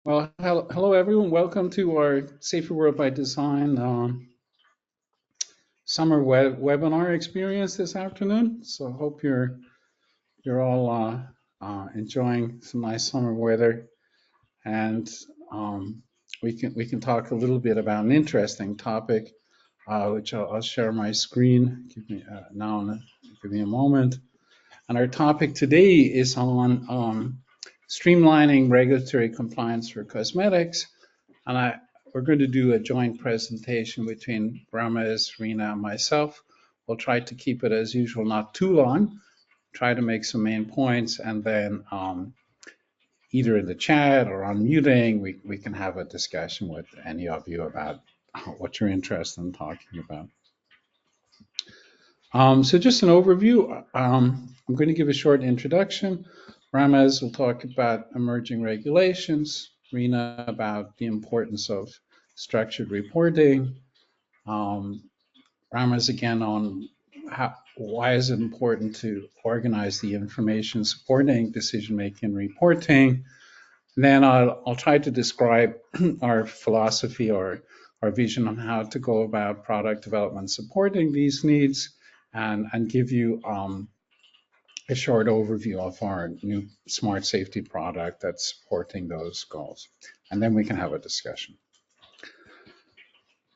Well, hello everyone. Welcome to our Safer World by Design summer webinar experience this afternoon. So hope you're all enjoying some nice summer weather, and um, we can talk a little bit about an interesting topic, which I'll share my screen. Give me a moment. And our topic today is on streamlining regulatory compliance for cosmetics. And we're going to do a joint presentation between Ramez, Rina, and myself. We'll try to keep it as usual, not too long, try to make some main points, and then either in the chat or on muting, we can have a discussion with any of you about what you're interested in talking about. So just an overview. I'm going to give a short introduction. Ramez will talk about emerging regulations, Rina about the importance of structured reporting, Ramez again on why is it important to organize the information supporting decision-making reporting. And then I'll try to describe our philosophy or our vision on how to go about product development supporting these needs, and give you a short overview of our new SmartSafety product that's supporting those goals. And then we can have a discussion.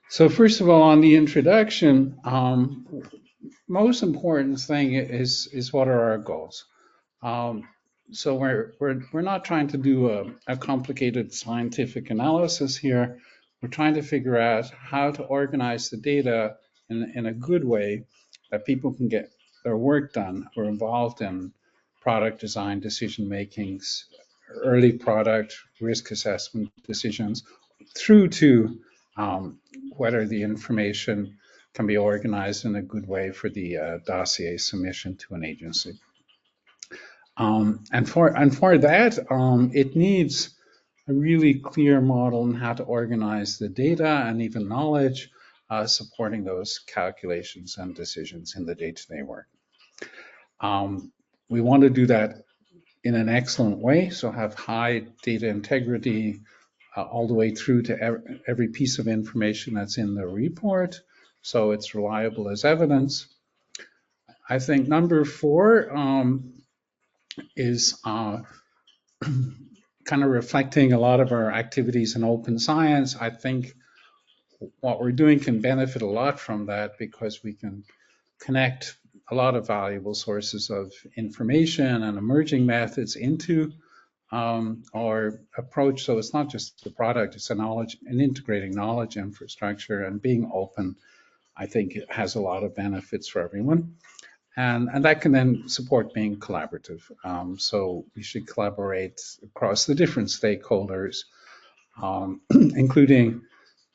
So first of all, on the introduction, most important thing is what are our goals? So we're not trying to do a complicated scientific analysis here. We're trying to figure out how to organize the data in a good way that people can get their work done who are involved in product design decision makings, early product risk assessment decisions, through to whether the information can be organized in a good way for the dossier submission to an agency. And for that, it needs a really clear model on how to organize the data and even knowledge supporting those calculations and decisions in the day-to-day work. We want to do that in an excellent way, so have high data integrity all the way through to every piece of information that's in the report, so it's reliable as evidence. I think number 4 is kind of reflecting a lot of our activities in open science. I think what we're doing can benefit a lot from that because we can connect a lot of valuable sources of information and emerging methods into our approach. So it's not just the product, it's an integrating knowledge infrastructure, and being open, I think it has a lot of benefits for everyone. And that can then support being collaborative. So we should collaborate across the different stakeholders, including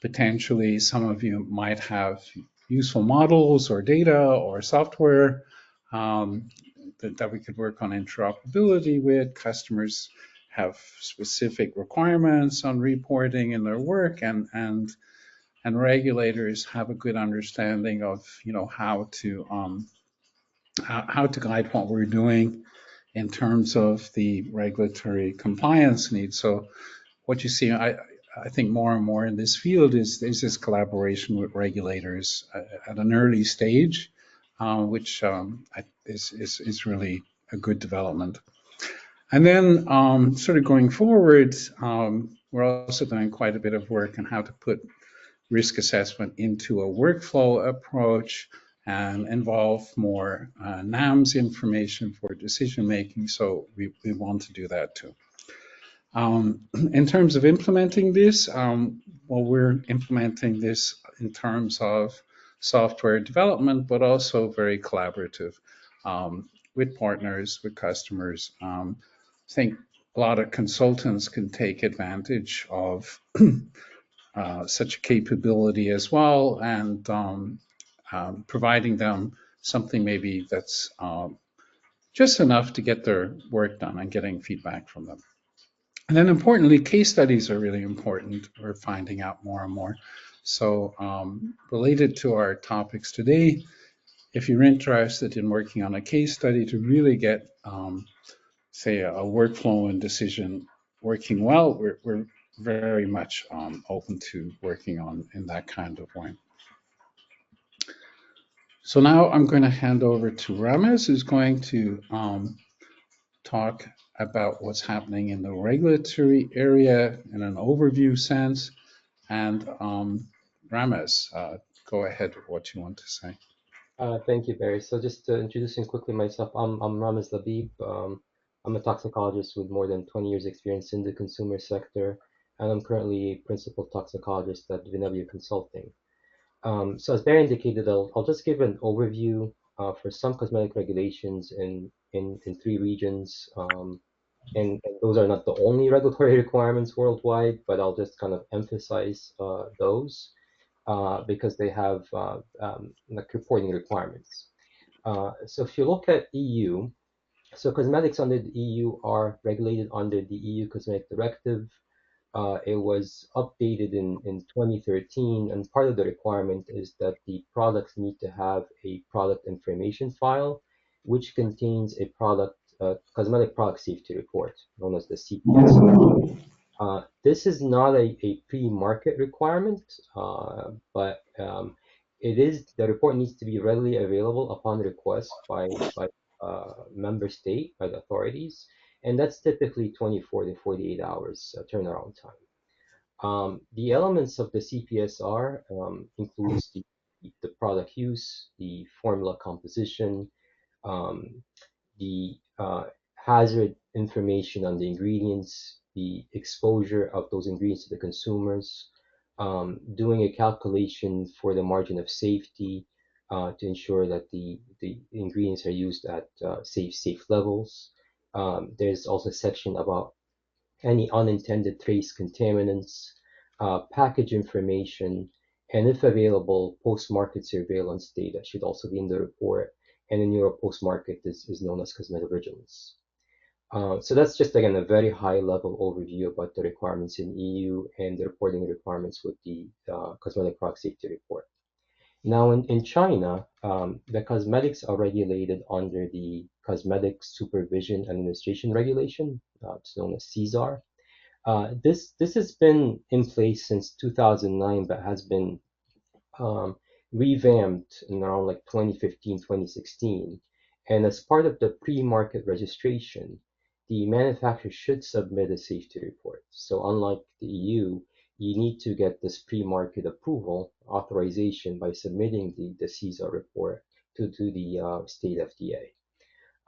potentially some of you might have useful models or data or software that we could work on interoperability with. Customers have specific requirements on reporting in their work, and regulators have a good understanding of how to guide what we're doing in terms of the regulatory compliance needs. So what you see, I think more and more in this field is this collaboration with regulators at an early stage, which is really a good development. And then sort of going forward, we're also doing quite a bit of work on how to put risk assessment into a workflow approach and involve more NAMS information for decision making. So we want to do that too. In terms of implementing this, well, we're implementing this in terms of software development, but also very collaborative with partners, with customers. I think a lot of consultants can take advantage of such a capability as well, and providing them something maybe that's just enough to get their work done and getting feedback from them. And then importantly, case studies are really important. We're finding out more and more. So related to our topics today, if you're interested in working on a case study to really get, say, a workflow and decision working well, we're very much open to working on in that kind of way. So now I'm going to hand over to Ramesh, who's going to talk about what's happening in the regulatory area in an overview sense. And Ramesh, go ahead with what you want to say. Thank you, Barry. So just introducing quickly myself, I'm Ramez Labib. I'm a toxicologist with more than 20 years experience in the consumer sector, and I'm currently a principal toxicologist at Vinevia Consulting. So as Barry indicated, I'll just give an overview for some cosmetic regulations in three regions. And those are not the only regulatory requirements worldwide, but I'll just kind of emphasize those because they have like reporting requirements. So if you look at EU, so cosmetics under the EU are regulated under the EU Cosmetic Directive. It was updated in 2013, and part of the requirement is that the products need to have a product information file, which contains a cosmetic product safety report, known as the CPSR. This is not a pre-market requirement, but the report needs to be readily available upon request by member state, by the authorities, and that's typically 24 to 48 hours turnaround time. The elements of the CPSR includes the product use, the formula composition, um, the hazard information on the ingredients, the exposure of those ingredients to the consumers, doing a calculation for the margin of safety to ensure that the ingredients are used at safe levels. There's also a section about any unintended trace contaminants, package information, and if available, post-market surveillance data should also be in the report. And in Europe, post-market is known as cosmetovigilance. So that's just, again, a very high-level overview about the requirements in EU and the reporting requirements with the cosmetic product safety report. Now, in China, the cosmetics are regulated under the Cosmetic Supervision Administration Regulation. It's known as CSAR. This has been in place since 2009, but has been um, revamped in around like 2015, 2016. And as part of the pre-market registration, the manufacturer should submit a safety report. So unlike the EU, you need to get this pre-market approval authorization by submitting the CISA report to the state FDA.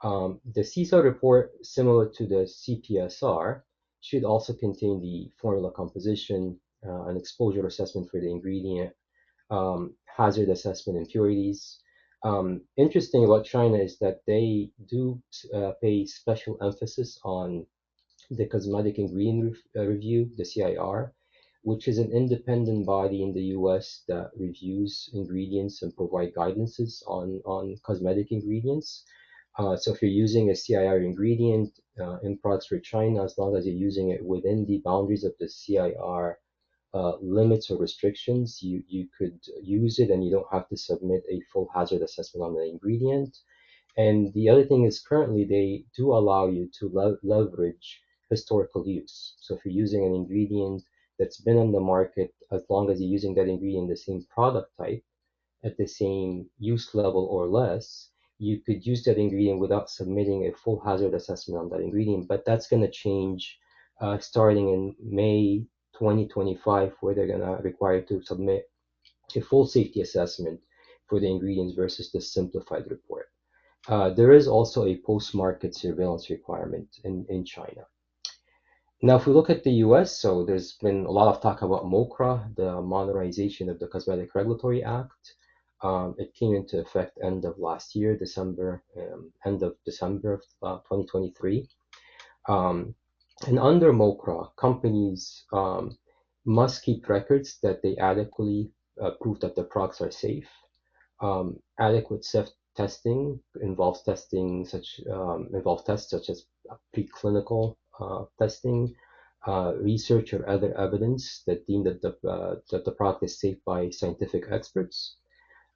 The CISA report, similar to the CPSR, should also contain the formula composition, an exposure assessment for the ingredient, hazard assessment, impurities. Interesting about China is that they do pay special emphasis on the Cosmetic Ingredient Review, the CIR, which is an independent body in the US that reviews ingredients and provide guidances on cosmetic ingredients. So if you're using a CIR ingredient in products for China, as long as you're using it within the boundaries of the CIR limits or restrictions, you could use it and you don't have to submit a full hazard assessment on the ingredient. And the other thing is currently they do allow you to leverage historical use. So if you're using an ingredient that's been on the market, as long as you're using that ingredient, the same product type, at the same use level or less, you could use that ingredient without submitting a full hazard assessment on that ingredient. But that's going to change starting in May 2025, where they're going to require you to submit a full safety assessment for the ingredients versus the simplified report. There is also a post-market surveillance requirement in China. Now, if we look at the US, so there's been a lot of talk about MoCRA, the Modernization of the Cosmetic Regulatory Act. It came into effect end of last year, end of December of 2023. And under MoCRA, companies must keep records that they adequately prove that the products are safe. Adequate testing involves tests such as preclinical testing, research or other evidence that deem that the product is safe by scientific experts.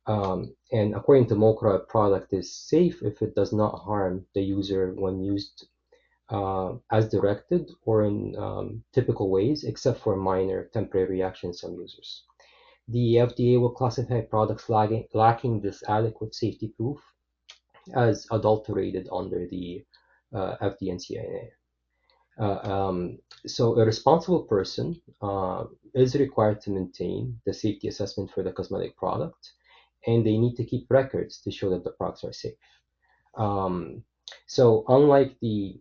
And according to MoCRA, a product is safe if it does not harm the user when used as directed or in typical ways, except for minor temporary reactions in some users. The FDA will classify products lacking this adequate safety proof as adulterated under the FDNCA. So a responsible person is required to maintain the safety assessment for the cosmetic product, and they need to keep records to show that the products are safe. So unlike the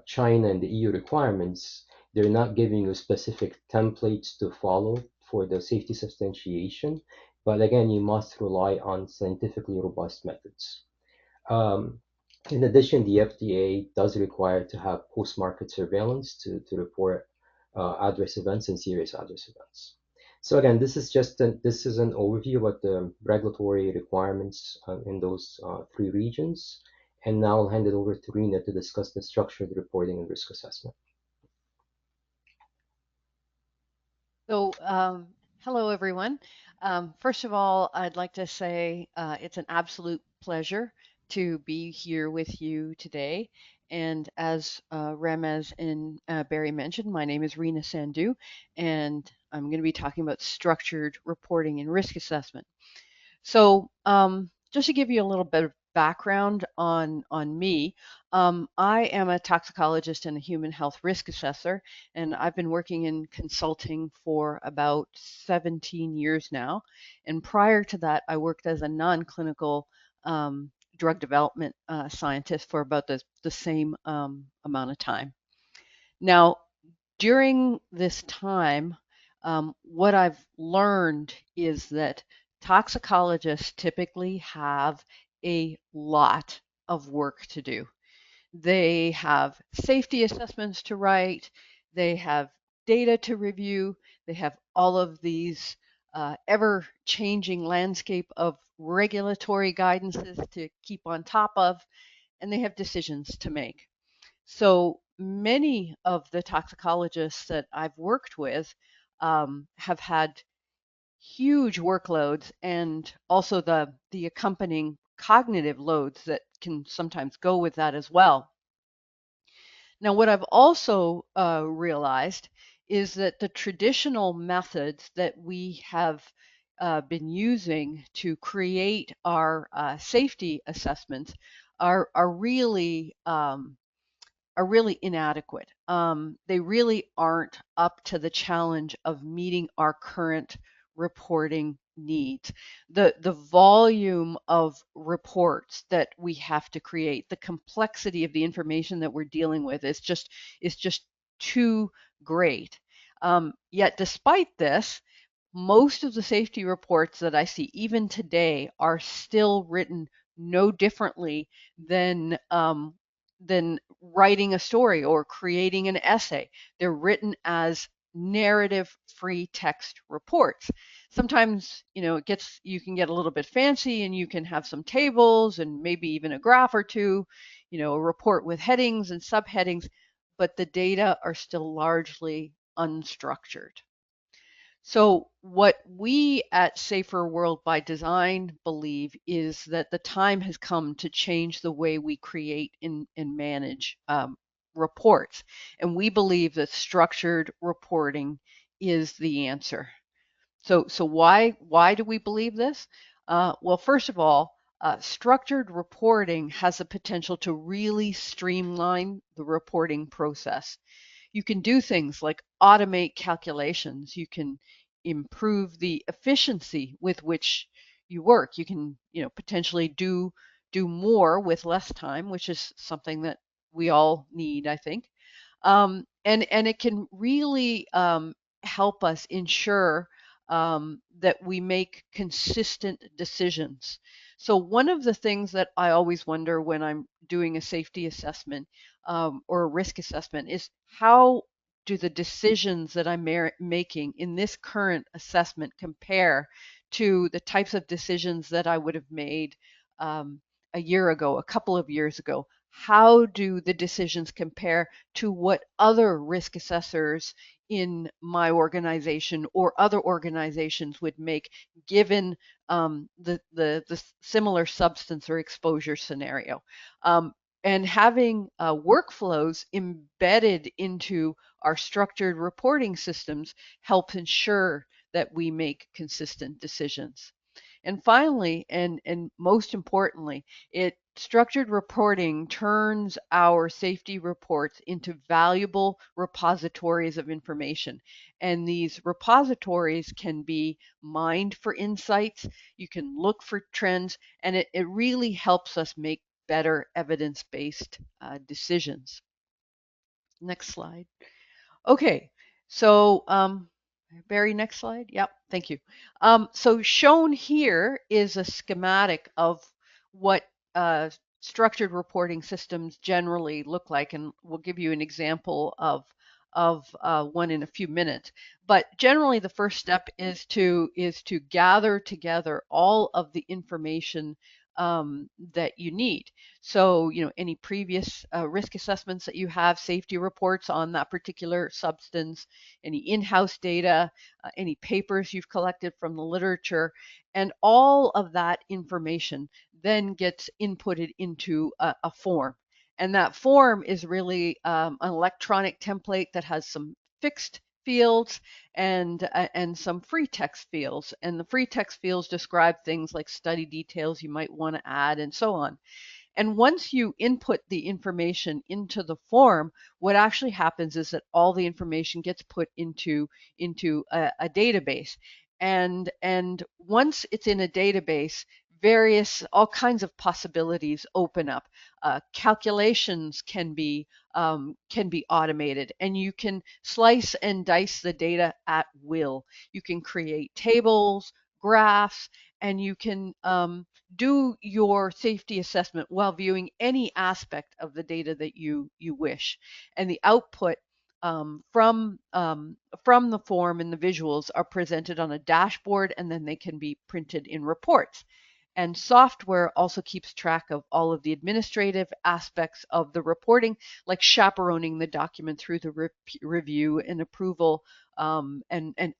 China and the EU requirements, they're not giving you specific templates to follow for the safety substantiation, but again, you must rely on scientifically robust methods. In addition, the FDA does require to have post-market surveillance to report adverse events and serious adverse events. So again, this is an overview about the regulatory requirements in those three regions. And now I'll hand it over to Rena to discuss the structured reporting and risk assessment. So, hello, everyone. First of all, I'd like to say it's an absolute pleasure to be here with you today. And as Ramez and Barry mentioned, my name is Rena Sandhu, and I'm going to be talking about structured reporting and risk assessment. So just to give you a little bit of background on me, I am a toxicologist and a human health risk assessor, and I've been working in consulting for about 17 years now. And prior to that, I worked as a non-clinical drug development scientist for about the same amount of time. Now, during this time, what I've learned is that toxicologists typically have a lot of work to do. They have safety assessments to write, they have data to review, they have all of these ever-changing landscape of regulatory guidances to keep on top of, and they have decisions to make. So many of the toxicologists that I've worked with have had huge workloads and also the accompanying cognitive loads that can sometimes go with that as well. Now, what I've also realized is that the traditional methods that we have been using to create our safety assessments are really inadequate. They really aren't up to the challenge of meeting our current reporting needs. The volume of reports that we have to create, the complexity of the information that we're dealing with is just too great. Yet despite this, most of the safety reports that I see even today are still written no differently than writing a story or creating an essay. They're written as narrative free text reports. Sometimes, you can get a little bit fancy and you can have some tables and maybe even a graph or two, a report with headings and subheadings, but the data are still largely unstructured. So what we at Safer World by Design believe is that the time has come to change the way we create and manage reports. And we believe that structured reporting is the answer. So why do we believe this? Well, first of all, structured reporting has the potential to really streamline the reporting process. You can do things like automate calculations. You can improve the efficiency with which you work. You can, potentially do more with less time, which is something that we all need, I think. And it can really help us ensure that we make consistent decisions. So one of the things that I always wonder when I'm doing a safety assessment or a risk assessment is how do the decisions that I'm making in this current assessment compare to the types of decisions that I would have made a year ago, a couple of years ago? How do the decisions compare to what other risk assessors in my organization or other organizations would make given the similar substance or exposure scenario? And having workflows embedded into our structured reporting systems helps ensure that we make consistent decisions. And finally, and most importantly, structured reporting turns our safety reports into valuable repositories of information. And these repositories can be mined for insights, you can look for trends, and it really helps us make better evidence-based decisions. Next slide. Okay, so Barry, next slide. Yep, thank you. So shown here is a schematic of what structured reporting systems generally look like, and we'll give you an example of one in a few minutes. But generally, the first step is to gather together all of the information that you need. So, any previous risk assessments that you have, safety reports on that particular substance, any in-house data, any papers you've collected from the literature, and all of that information then gets inputted into a form. And that form is really an electronic template that has some fixed fields and some free text fields. And the free text fields describe things like study details you might want to add and so on. And once you input the information into the form, what actually happens is that all the information gets put into a database. And once it's in a database, all kinds of possibilities open up. Calculations can be automated, and you can slice and dice the data at will. You can create tables, graphs, and you can do your safety assessment while viewing any aspect of the data that you wish. And the output from the form and the visuals are presented on a dashboard, and then they can be printed in reports. And software also keeps track of all of the administrative aspects of the reporting, like chaperoning the document through the review and approval and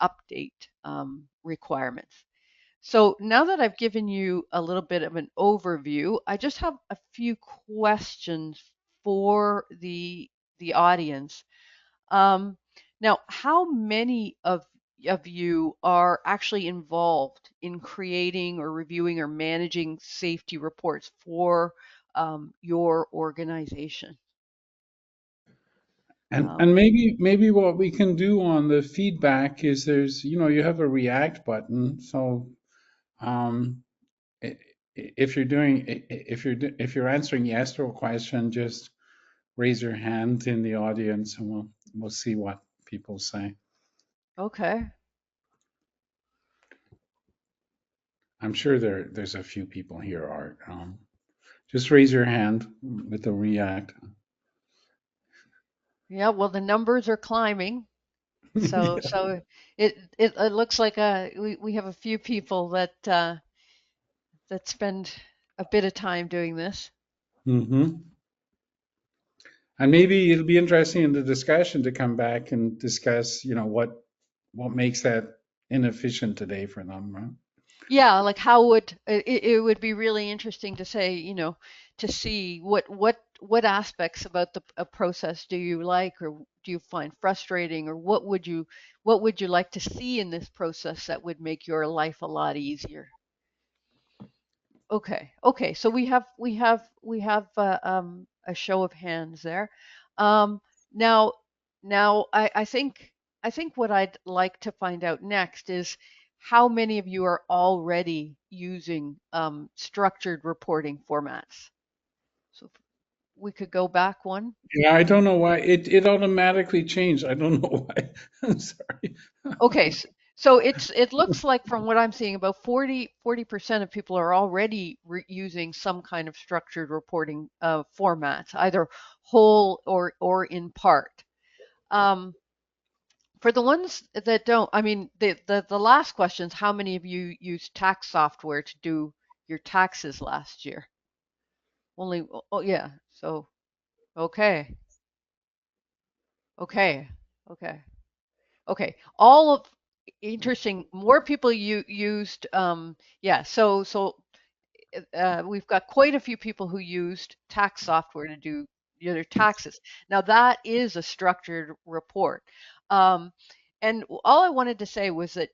update requirements. So now that I've given you a little bit of an overview, I just have a few questions for the audience. Now, how many of you are actually involved in creating or reviewing or managing safety reports for your organization? And maybe what we can do on the feedback is you have a react button. So if you're answering yes to a question, just raise your hand in the audience, and we'll see what people say. Okay. I'm sure there's a few people here, Art. Just raise your hand with the react. Yeah, well, the numbers are climbing. So Yeah. so it looks like we have a few people that spend a bit of time doing this. Mm-hmm. And maybe it'll be interesting in the discussion to come back and discuss, what makes that inefficient today for them, right? Yeah, like how would it would be really interesting to say, to see what aspects about a process do you like or do you find frustrating, or what would you like to see in this process that would make your life a lot easier? Okay. So we have a show of hands there. Um, now I think what I'd like to find out next is how many of you are already using structured reporting formats. So if we could go back one. Yeah, I don't know why it automatically changed. I don't know why. I'm sorry. Okay, so it looks like from what I'm seeing about 40% of people are already using some kind of structured reporting formats, either whole or in part. For the ones that don't, I mean, the last question is how many of you used tax software to do your taxes last year? Only, oh yeah, so okay, okay, okay. Okay, all of interesting. More people used. Yeah. So we've got quite a few people who used tax software to do their taxes. Now that is a structured report. And all I wanted to say was that,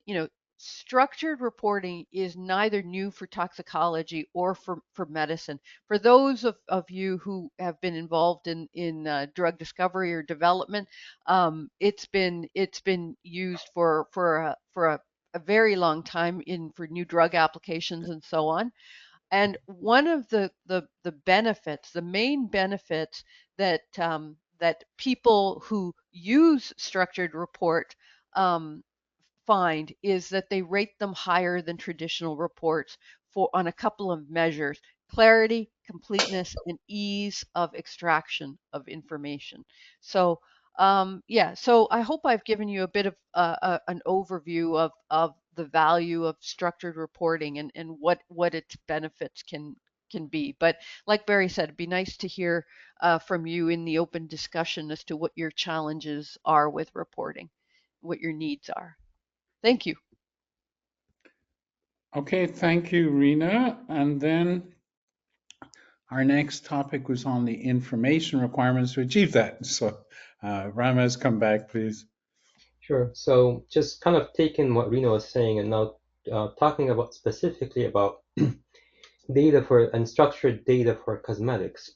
structured reporting is neither new for toxicology or for medicine. For those of you who have been involved in drug discovery or development, it's been used for a very long time for new drug applications and so on. And one of the benefits, the main benefits that people who use structured report um, find is that they rate them higher than traditional reports for on a couple of measures: clarity, completeness, and ease of extraction of information. So yeah, so I hope I've given you a bit of an overview of the value of structured reporting and what its benefits can be. But like Barry said, it'd be nice to hear from you in the open discussion as to what your challenges are with reporting, what your needs are. Thank you. Okay, thank you, Rena. And then our next topic was on the information requirements to achieve that. So Ramesh, come back, please. Sure. So just kind of taking what Reno was saying and now talking about specifically about data for and structured data for cosmetics.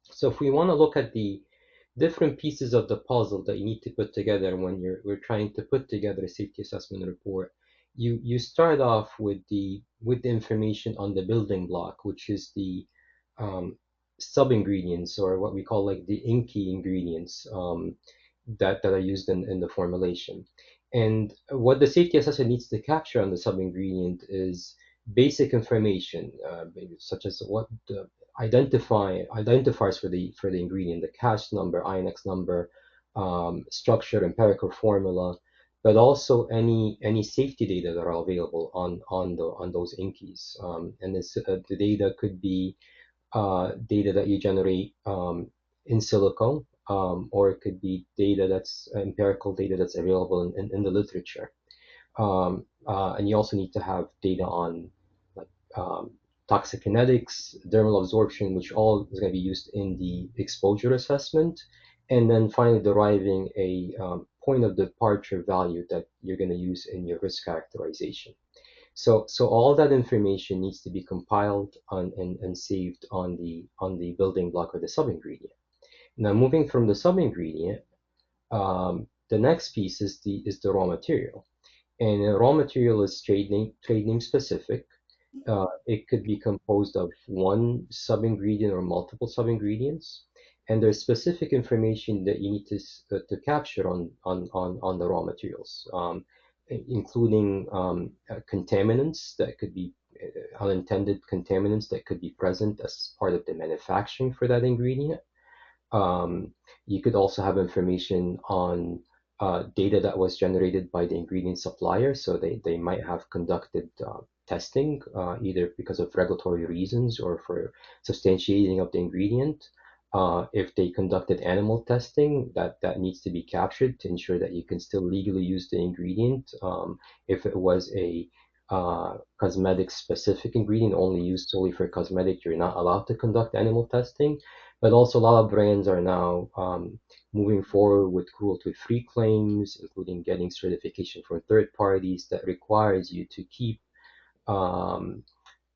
So if we want to look at the different pieces of the puzzle that you need to put together when we're trying to put together a safety assessment report, you start off with the information on the building block, which is the sub ingredients, or what we call like the inky ingredients that are used in the formulation. And what the safety assessor needs to capture on the sub ingredient is basic information, such as what the identifiers for the ingredient, the CAS number, INX number, structure, empirical formula, but also any safety data that are available on those inkies. And the data could be data that you generate in silico, or it could be data that's empirical data that's available in the literature. And you also need to have data on like toxicinetics, dermal absorption, which all is going to be used in the exposure assessment. And then finally deriving a point of departure value that you're going to use in your risk characterization. So all that information needs to be compiled and saved on the building block or the sub ingredient. Now moving from the sub ingredient, the next piece is the raw material. And the raw material is trade name specific. It could be composed of one sub ingredient or multiple sub ingredients. And there's specific information that you need to capture on the raw materials, including contaminants that could be unintended contaminants that could be present as part of the manufacturing for that ingredient. You could also have information on data that was generated by the ingredient supplier. So they might have conducted testing, either because of regulatory reasons or for substantiating of the ingredient. If they conducted animal testing, that needs to be captured to ensure that you can still legally use the ingredient. If it was a cosmetic specific ingredient only used solely for cosmetic, you're not allowed to conduct animal testing. But also a lot of brands are now moving forward with cruelty-free claims, including getting certification from third parties that requires you to keep um,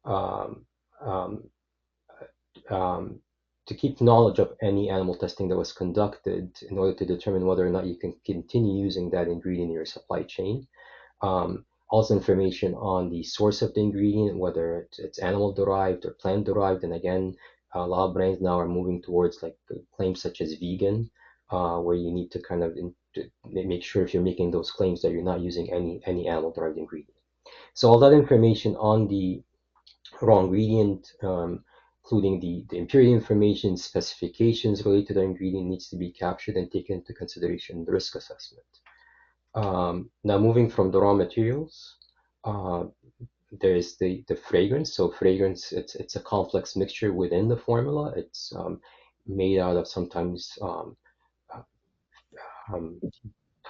um, um, knowledge of any animal testing that was conducted in order to determine whether or not you can continue using that ingredient in your supply chain. Also information on the source of the ingredient, whether it's animal derived or plant derived. And again, a lot of brands now are moving towards like claims such as vegan, where you need to kind of make sure if you're making those claims that you're not using any animal derived ingredient. So all that information on the raw ingredient, including the impurity information, specifications related to the ingredient, needs to be captured and taken into consideration in the risk assessment. Now moving from the raw materials, there's the fragrance. So fragrance, it's a complex mixture within the formula. It's made out of sometimes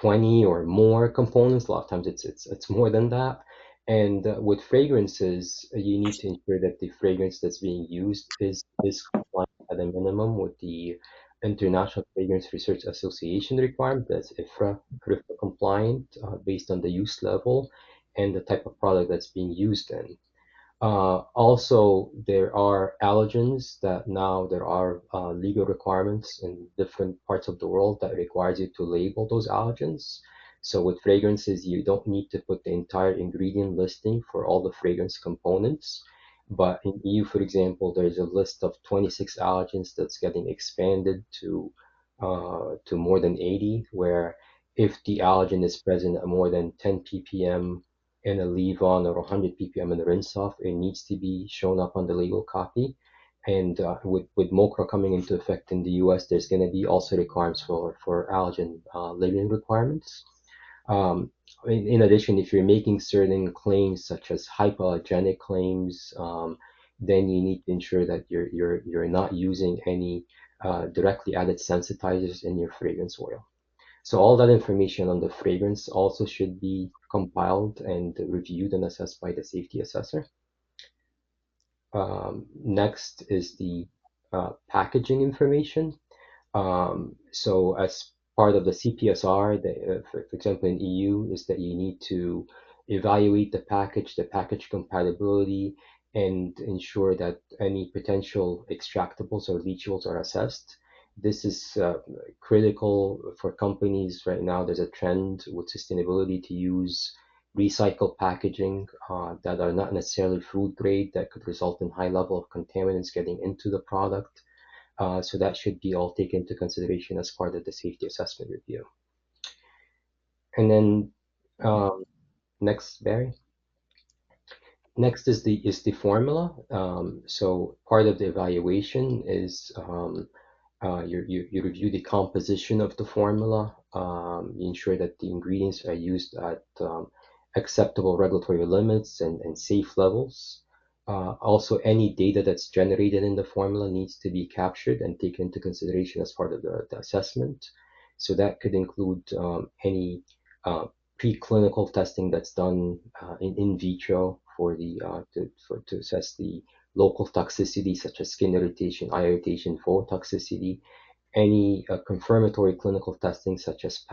20 or more components. A lot of times it's more than that. And with fragrances, you need to ensure that the fragrance that's being used is compliant at a minimum with the International Fragrance Research Association requirement, that's IFRA compliant, based on the use level and the type of product that's being used in. Also, there are allergens that now there are legal requirements in different parts of the world that requires you to label those allergens. So with fragrances, you don't need to put the entire ingredient listing for all the fragrance components. But in EU, for example, there's a list of 26 allergens that's getting expanded to more than 80, where if the allergen is present at more than 10 ppm in a leave-on or 100 ppm in a rinse-off, it needs to be shown up on the label copy. And with MoCRA coming into effect in the US, there's going to be also requirements for allergen labeling requirements. In addition, if you're making certain claims such as hypoallergenic claims, then you need to ensure that you're not using any directly added sensitizers in your fragrance oil. So all that information on the fragrance also should be compiled and reviewed and assessed by the safety assessor. Next is the packaging information. So as part of the CPSR, for example, in EU, is that you need to evaluate the package compatibility, and ensure that any potential extractables or leachables are assessed. This is critical for companies right now. There's a trend with sustainability to use recycled packaging that are not necessarily food grade, that could result in high level of contaminants getting into the product. So that should be all taken into consideration as part of the safety assessment review. And then next, Barry. Next is the formula. So part of the evaluation is you review the composition of the formula. You ensure that the ingredients are used at acceptable regulatory limits and safe levels. Also, any data that's generated in the formula needs to be captured and taken into consideration as part of the assessment. So that could include any preclinical testing that's done in vitro for to assess the local toxicity, such as skin irritation, eye irritation, phototoxicity, any confirmatory clinical testing, such as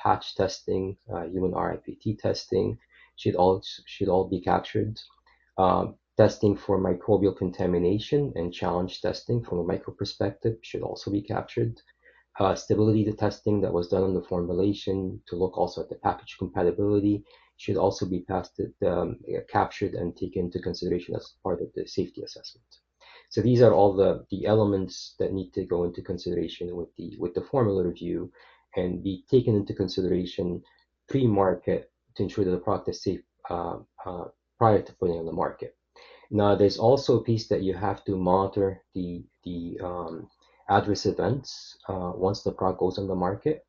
patch testing, human RIPT testing, should all be captured. Testing for microbial contamination and challenge testing from a micro perspective should also be captured. Stability testing that was done on the formulation to look also at the package compatibility should also be captured and taken into consideration as part of the safety assessment. So these are all the elements that need to go into consideration with the formula review and be taken into consideration pre-market to ensure that the product is safe prior to putting it on the market. Now, there's also a piece that you have to monitor the adverse events once the product goes on the market,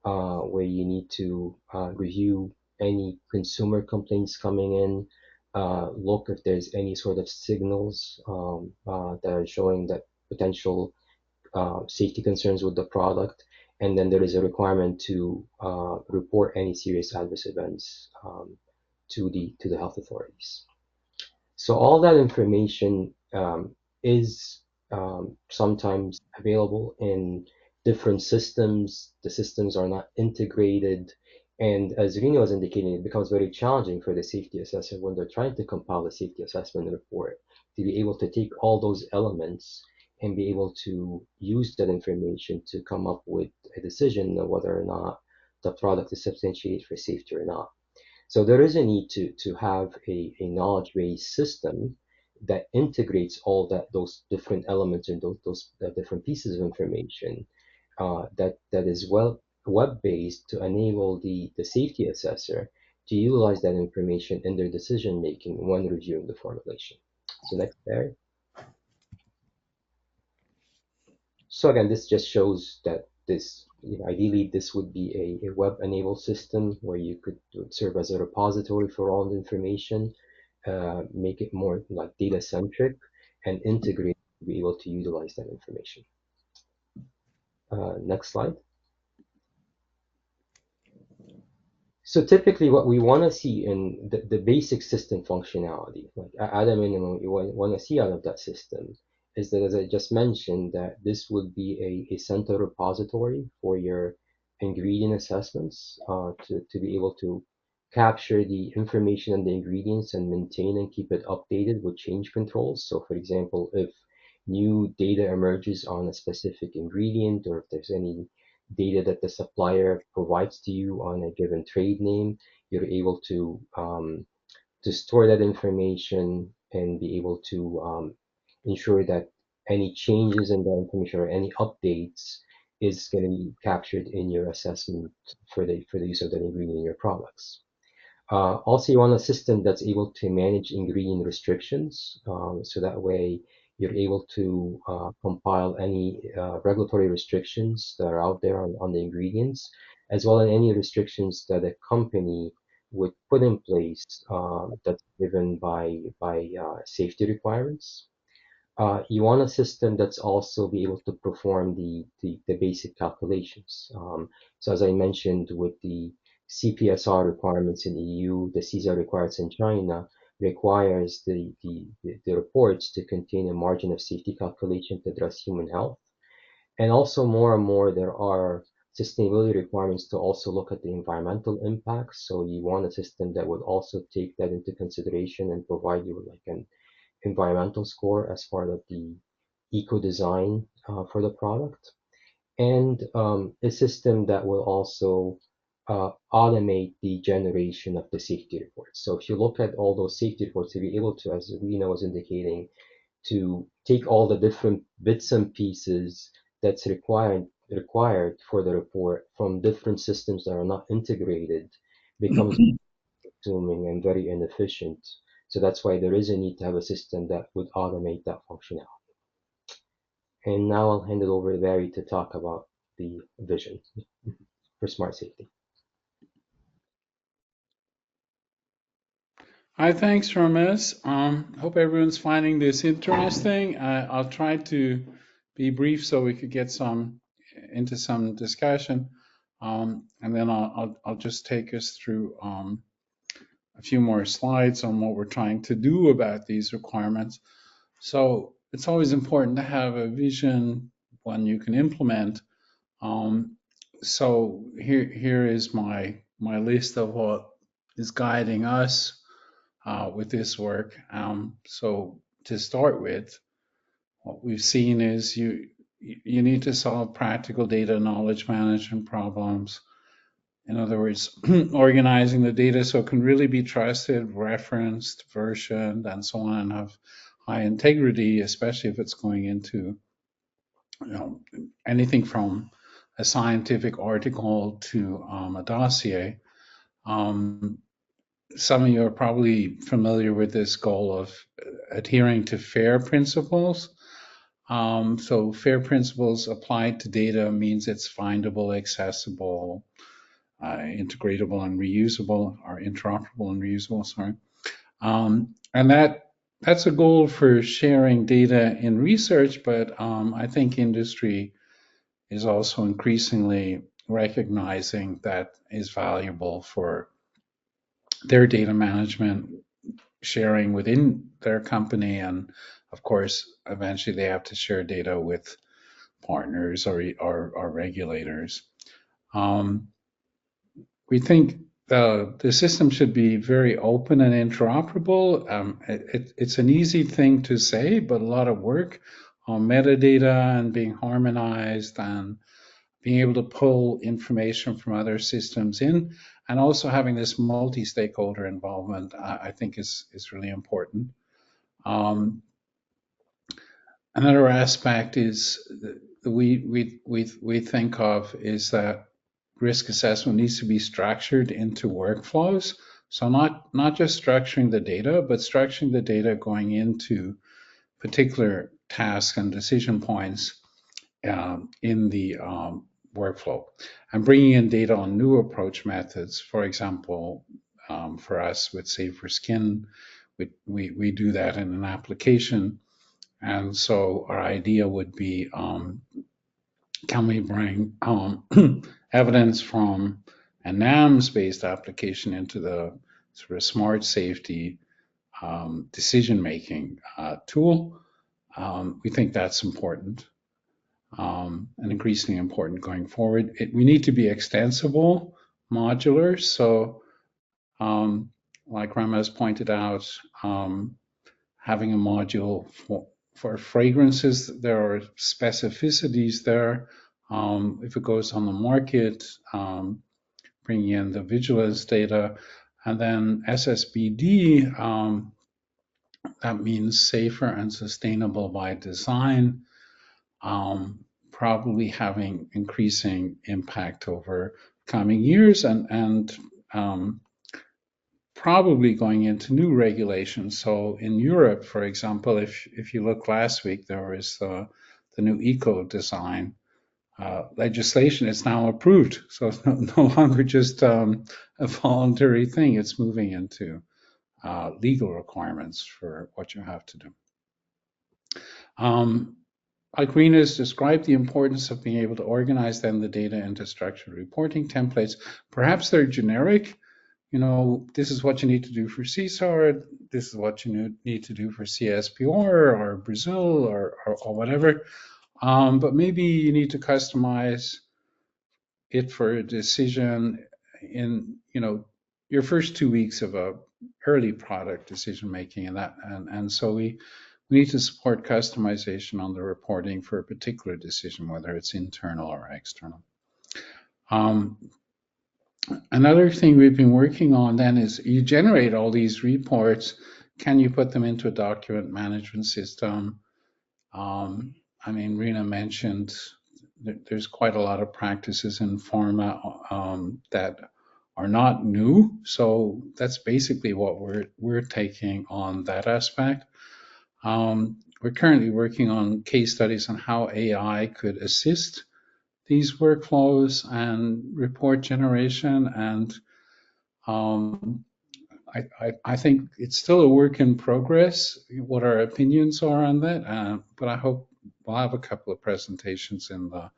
where you need to review any consumer complaints coming in, look if there's any sort of signals that are showing that potential safety concerns with the product, and then there is a requirement to report any serious adverse events to the health authorities. So all that information is sometimes available in different systems. The systems are not integrated. And as Rino was indicating, it becomes very challenging for the safety assessor when they're trying to compile a safety assessment report to be able to take all those elements and be able to use that information to come up with a decision of whether or not the product is substantiated for safety or not. So there is a need to have a knowledge-based system that integrates all those different elements and those different pieces of information that is web-based to enable the safety assessor to utilize that information in their decision making when reviewing the formulation. So next, Barry. So again, this just shows that ideally this would be a web-enabled system where you could serve as a repository for all the information, make it more like data-centric, and integrate to be able to utilize that information. Next slide. So typically what we want to see in the basic system functionality, like at a minimum, we want to see out of that system is that, as I just mentioned, that this would be a central repository for your ingredient assessments to be able to capture the information on the ingredients and maintain and keep it updated with change controls. So for example, if new data emerges on a specific ingredient, or if there's any data that the supplier provides to you on a given trade name, you're able to store that information and be able to ensure that any changes in that information or any updates is going to be captured in your assessment for the use of that ingredient in your products. Also, you want a system that's able to manage ingredient restrictions, so that way you're able to compile any regulatory restrictions that are out there on the ingredients, as well as any restrictions that a company would put in place that's driven by safety requirements. You want a system that's also be able to perform the basic calculations. So as I mentioned, with the CPSR requirements in EU, the CISA requirements in China requires the reports to contain a margin of safety calculation to address human health. And also more and more, there are sustainability requirements to also look at the environmental impacts. So you want a system that would also take that into consideration and provide you with like an environmental score as part of the eco design for the product, and a system that will also automate the generation of the safety reports. So if you look at all those safety reports, to be able to, as Rena was indicating, to take all the different bits and pieces that's required for the report from different systems that are not integrated becomes consuming and very inefficient. So that's why there is a need to have a system that would automate that functionality. And now I'll hand it over to Barry to talk about the vision for SmartSafety. Hi, thanks, Ramesh. Hope everyone's finding this interesting. I'll try to be brief so we could get into some discussion, and then I'll just take us through a few more slides on what we're trying to do about these requirements. So it's always important to have a vision, one you can implement. So here is my list of what is guiding us with this work. So to start with, what we've seen is you need to solve practical data knowledge management problems. In other words, organizing the data so it can really be trusted, referenced, versioned, and so on, and have high integrity, especially if it's going into anything from a scientific article to a dossier. Some of you are probably familiar with this goal of adhering to FAIR principles. So FAIR principles applied to data means it's findable, accessible, integratable and reusable, or interoperable and reusable, sorry. And that's a goal for sharing data in research, but I think industry is also increasingly recognizing that is valuable for their data management, sharing within their company, and of course, eventually they have to share data with partners or regulators. We think the system should be very open and interoperable. It's an easy thing to say, but a lot of work on metadata and being harmonized and being able to pull information from other systems in, and also having this multi-stakeholder involvement, I think is really important. Another aspect is we think of is that risk assessment needs to be structured into workflows. So not just structuring the data, but structuring the data going into particular tasks and decision points in the workflow, and bringing in data on new approach methods. For example, for us with Safer Skin, we do that in an application. And so our idea would be, can we bring evidence from and NAMS-based application into the sort of SmartSafety decision-making tool. We think that's important and increasingly important going forward. We need to be extensible, modular. So, like Rama has pointed out, having a module for fragrances, there are specificities there. If it goes on the market, bringing in the vigilance data, and then SSBD, that means safer and sustainable by design, probably having increasing impact over coming years, and probably going into new regulations. So in Europe, for example, if you look last week, there was the new eco design legislation. It's now approved, so it's no longer just a voluntary thing. It's moving into legal requirements for what you have to do. Like Rena has described, the importance of being able to organize then the data into structured reporting templates. Perhaps they're generic. You know, this is what you need to do for CSAR. This is what you need to do for CSPR or Brazil or whatever. But maybe you need to customize it for a decision in, you know, your first 2 weeks of a early product decision making, and so we need to support customization on the reporting for a particular decision, whether it's internal or external. Another thing we've been working on then is you generate all these reports. Can you put them into a document management system? I mean, Rena mentioned that there's quite a lot of practices in pharma that are not new. So that's basically what we're taking on that aspect. We're currently working on case studies on how AI could assist these workflows and report generation, and I think it's still a work in progress what our opinions are on that, but I hope we'll have a couple of presentations in the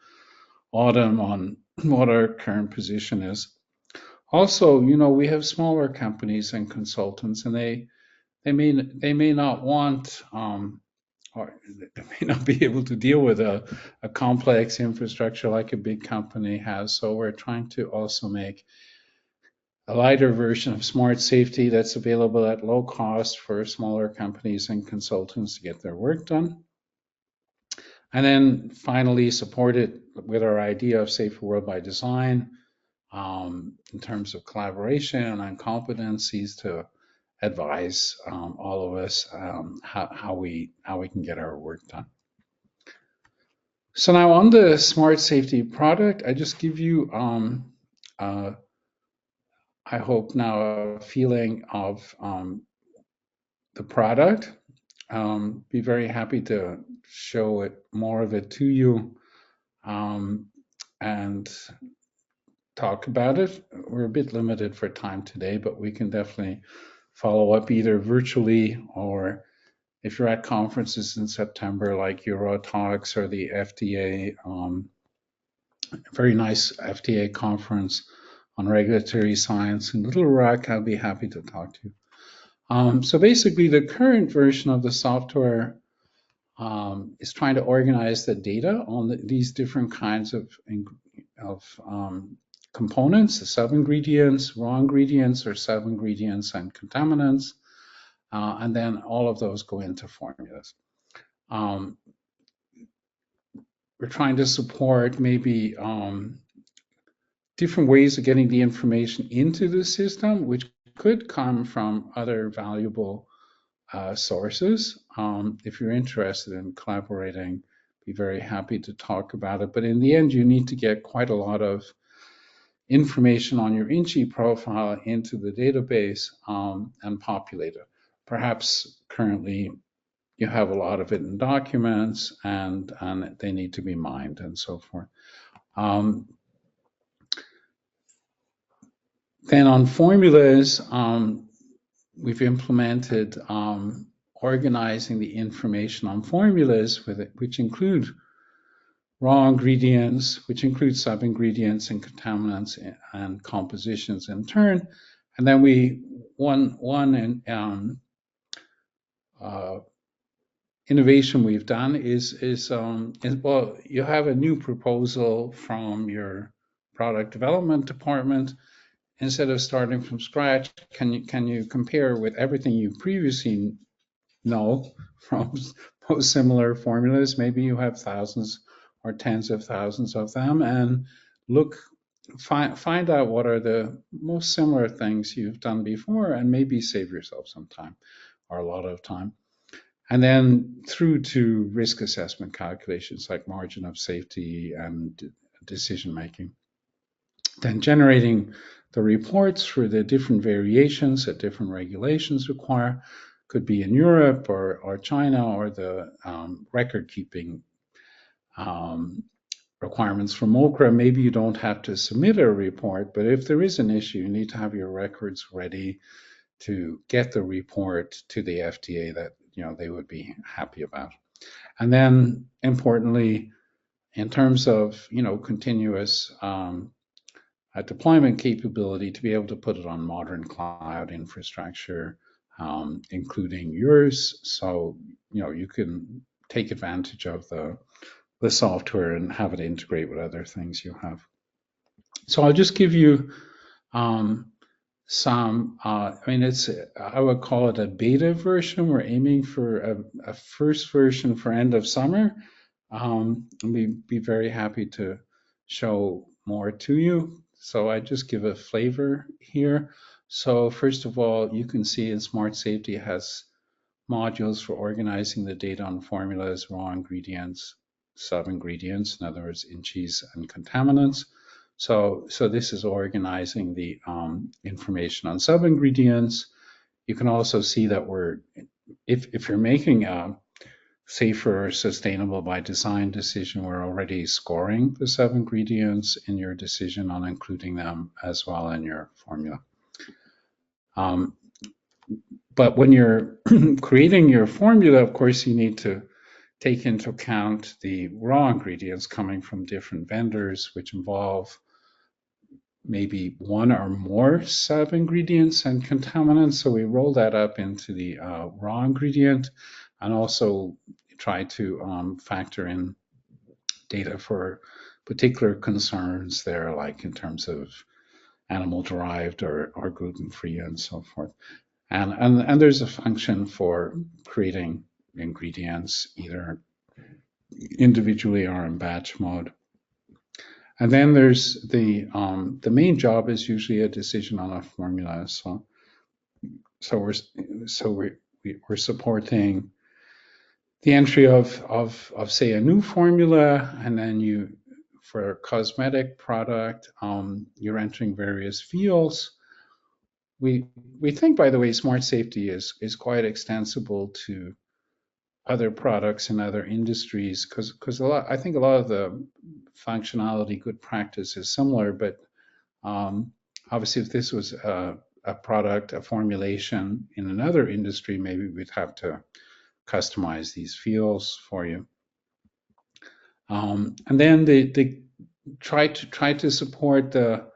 autumn on what our current position is. Also, you know, we have smaller companies and consultants, and they may not want or they may not be able to deal with a complex infrastructure like a big company has. So we're trying to also make a lighter version of SmartSafety that's available at low cost for smaller companies and consultants to get their work done. And then finally support it with our idea of SaferWorldbyDesign in terms of collaboration and competencies to advise all of us how we can get our work done. So now on the SmartSafety product, I just give you I hope now a feeling of the product. Be very happy to show it more of it to you and talk about it. We're a bit limited for time today, but we can definitely follow up either virtually or if you're at conferences in September like Eurotalks or the FDA, very nice FDA conference on regulatory science in Little Rock, I'll be happy to talk to you. So basically the current version of the software is trying to organize the data on these different kinds of components, the sub-ingredients, raw ingredients or sub-ingredients and contaminants, and then all of those go into formulas. We're trying to support maybe different ways of getting the information into the system, which could come from other valuable sources. If you're interested in collaborating, be very happy to talk about it. But in the end, you need to get quite a lot of information on your INCHI profile into the database and populate it. Perhaps currently you have a lot of it in documents and they need to be mined and so forth. Then on formulas, we've implemented organizing the information on formulas with it, which include raw ingredients, which include sub-ingredients and contaminants and compositions in turn. And then one innovation we've done is well, you have a new proposal from your product development department. Instead of starting from scratch, can you compare with everything you previously know from most similar formulas? Maybe you have thousands or tens of thousands of them, and find out what are the most similar things you've done before, and maybe save yourself some time or a lot of time. And then through to risk assessment calculations like margin of safety and decision making. Then generating the reports for the different variations that different regulations require, could be in Europe or China, or the record keeping requirements for MoCRA. Maybe you don't have to submit a report, but if there is an issue, you need to have your records ready to get the report to the FDA that they would be happy about. And then importantly, in terms of continuous deployment capability, to be able to put it on modern cloud infrastructure, including yours, so you can take advantage of the software and have it integrate with other things you have. So I'll just give you some, I would call it a beta version. We're aiming for a first version for end of summer. We'd be very happy to show more to you. So I just give a flavor here. So first of all, you can see in SmartSafety has modules for organizing the data on formulas, raw ingredients, sub-ingredients, in other words, in cheese and contaminants. So this is organizing the information on sub-ingredients. You can also see that if you're making a safer or sustainable by design decision, we're already scoring the sub-ingredients in your decision on including them as well in your formula. But when you're creating your formula, of course, you need to take into account the raw ingredients coming from different vendors, which involve maybe one or more sub-ingredients and contaminants. So we roll that up into the raw ingredient, and also try to factor in data for particular concerns there, like in terms of animal-derived or gluten-free and so forth. And there's a function for creating ingredients either individually or in batch mode. And then there's the main job is usually a decision on a formula. So we're supporting the entry of say a new formula, and then for a cosmetic product, you're entering various fields. We think, by the way, SmartSafety is quite extensible to other products in other industries, because I think a lot of the functionality, good practice is similar, but obviously if this was a product, a formulation in another industry, maybe we'd have to customize these fields for you. And then they try to support the,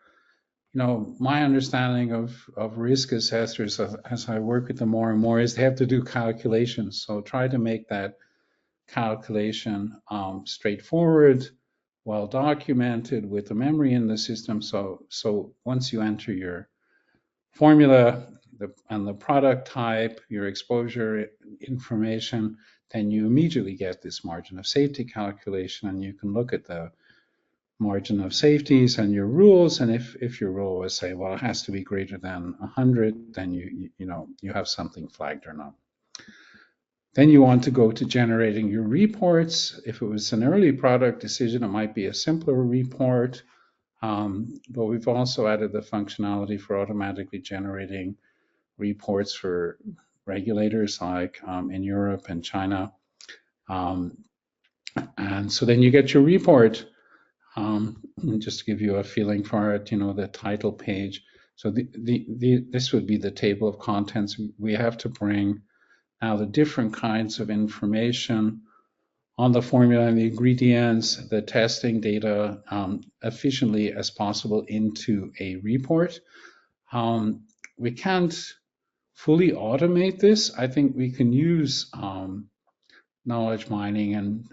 my understanding of risk assessors as I work with them more and more is they have to do calculations. So try to make that calculation straightforward, well documented with the memory in the system. So once you enter your formula and the product type, your exposure information, then you immediately get this margin of safety calculation, and you can look at the margin of safeties and your rules. And if your rule was say, well, it has to be greater than 100, then you have something flagged or not. Then you want to go to generating your reports. If it was an early product decision, it might be a simpler report. But we've also added the functionality for automatically generating reports for regulators like in Europe and China. And so then you get your report. Just to give you a feeling for it, the title page. So this would be the table of contents. We have to bring now the different kinds of information on the formula and the ingredients, the testing data efficiently as possible into a report. We can't fully automate this. I think we can use knowledge mining and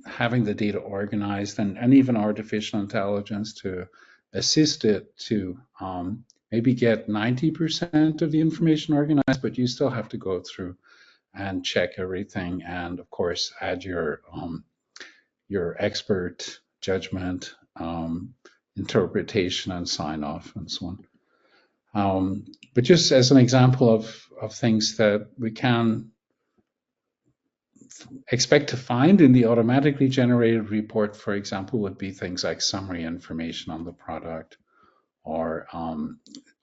having the data organized and even artificial intelligence to assist it to maybe get 90% of the information organized, but you still have to go through and check everything, and of course add your expert judgment, interpretation, and sign off, and so on. But just as an example of things that we can expect to find in the automatically generated report, for example, would be things like summary information on the product, or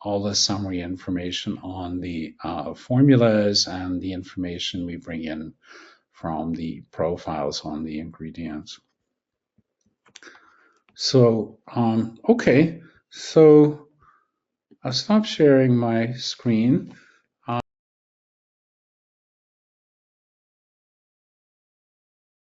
all the summary information on the formulas and the information we bring in from the profiles on the ingredients. So, okay, so I'll stop sharing my screen.